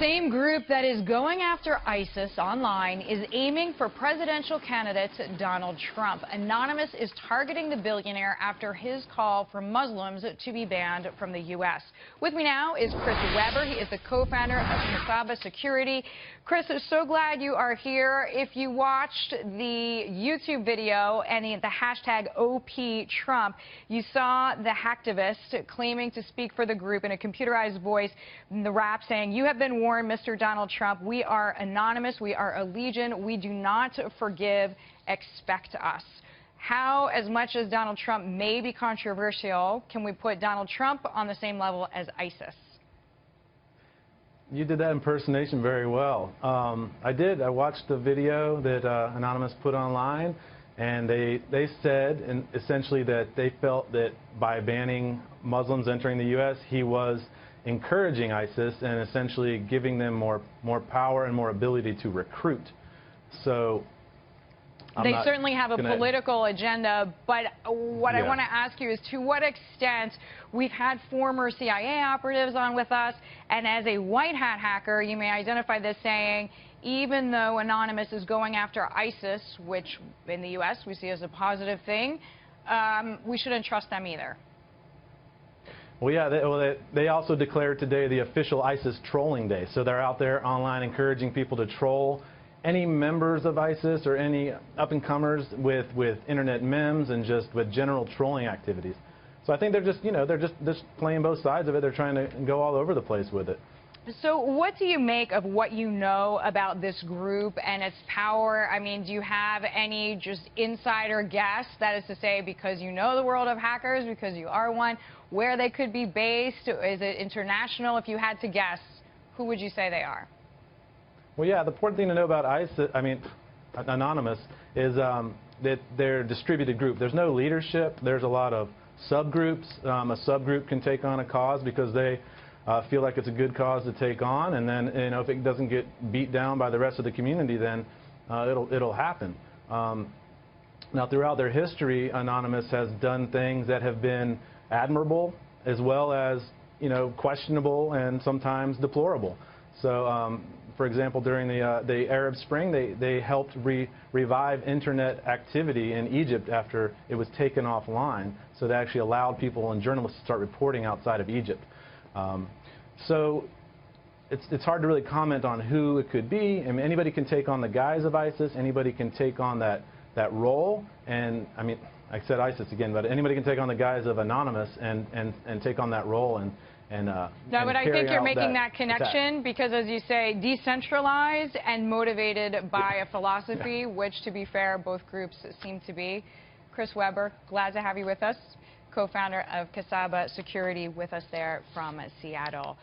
same group that is going after ISIS online is aiming for presidential candidate Donald Trump. Anonymous is targeting the billionaire after his call for Muslims to be banned from the U.S. With me now is Chris Webber. He is the co-founder of Casaba Security. Chris, so glad you are here. If you watched the YouTube video and the hashtag #OPTrump, you saw the hacktivist claiming to speak for the group in a computerized voice in the rap saying, "You have been warned, Mr. Donald Trump. We are anonymous. We are a legion. We do not forgive. Expect us." How, as much as Donald Trump may be controversial, can we put Donald Trump on the same level as ISIS? You did that impersonation very well. I did. I watched the video that Anonymous put online, and they said essentially that they felt that by banning Muslims entering the U.S., he was encouraging ISIS and essentially giving them more power and more ability to recruit. So they certainly have a political agenda, but what I want to ask you is, to what extent we've had former CIA operatives on with us, and as a white hat hacker, you may identify this saying, even though Anonymous is going after ISIS, which in the U.S. we see as a positive thing, we shouldn't trust them either. Well, yeah, they also declared today the official ISIS trolling day. So they're out there online encouraging people to troll any members of ISIS or any up-and-comers with internet memes and just with general trolling activities. So I think they're just playing both sides of it. They're trying to go all over the place with it. So what do you make of what you know about this group and its power? I mean, do you have any just insider guess, that is to say, because you know the world of hackers, because you are one, where they could be based? Is it international? If you had to guess, who would you say they are? Well, yeah, the important thing to know about Anonymous is that they're a distributed group. There's no leadership. There's a lot of subgroups. A subgroup can take on a cause because they feel like it's a good cause to take on, and then if it doesn't get beat down by the rest of the community, then it'll happen. Now, throughout their history, Anonymous has done things that have been admirable as well as questionable and sometimes deplorable. So, for example, during the Arab Spring, they helped revive internet activity in Egypt after it was taken offline. So they actually allowed people and journalists to start reporting outside of Egypt. So it's hard to really comment on who it could be. I mean, anybody can take on the guise of ISIS. Anybody can take on that role. And I mean, I said ISIS again, but anybody can take on the guise of Anonymous and take on that role and no, but I think you're making that connection attack. Because, as you say, decentralized and motivated by a philosophy, which, to be fair, both groups seem to be. Chris Webber, glad to have you with us, co-founder of Casaba Security, with us there from Seattle.